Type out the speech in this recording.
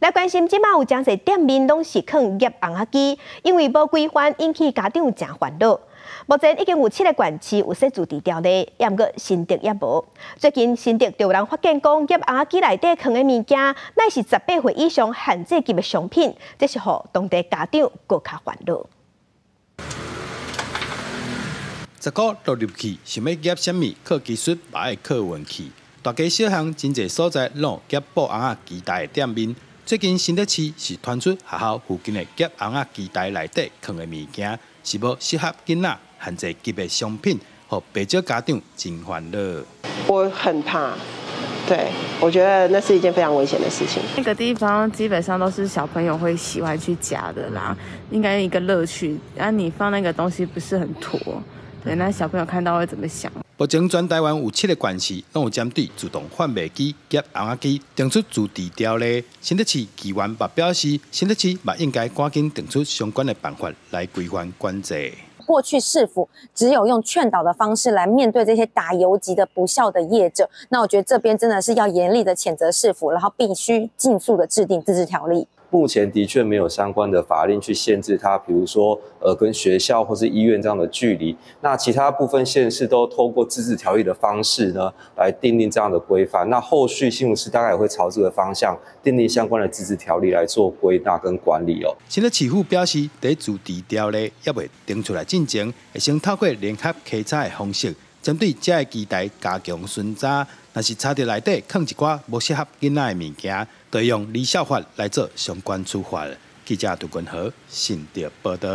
来关心，即马有真侪店面拢是放叶红仔机，因为无规范，引起家长真烦恼。目前已经有7个县市有设置条例，也毋过新竹也无。最近新竹就有人发现讲，叶红仔机内底放的物件，乃是18岁以上限制级的商品，这是互当地家长更加烦恼。十个落入去，想要夹什么靠技术，嘛爱靠运气。大街小巷真侪所在拢夹布红仔机台的店面。最近新竹市是传出学校附近的夹红仔机台内底放的物件是无适合囡仔限制级的商品，互不少家长真烦恼。我很怕，对我觉得那是一件非常危险的事情。那个地方基本上都是小朋友会喜欢去夹的啦，应该一个乐趣。然后你放那个东西不是很妥，对，那小朋友看到会怎么想？目前全台湾有7个县市，拢有针对自动贩卖机、夹红仔机定出自治条例。新竹市议员嘛表示，新竹市嘛应该赶紧定出相关的办法来规范管制。过去市府只有用劝导的方式来面对这些打游击的不孝的业者，那我觉得这边真的是要严厉的谴责市府，然后必须尽速的制定自治条例。目前的确没有相关的法令去限制它，比如说跟学校或是医院这样的距离。那其他部分县市都透过自治条例的方式呢，来订定这样的规范。那后续新竹市大概也会朝这个方向订定相关的自治条例来做归纳跟管理哦。新竹市府表示，在自治条例也未定出来进前，会先透过联合稽查的方式，针对这个机台加强巡查。若是查到内底放一寡无适合囡仔的物件，就用离校法来做相关处罚。记者杜君和新竹报道。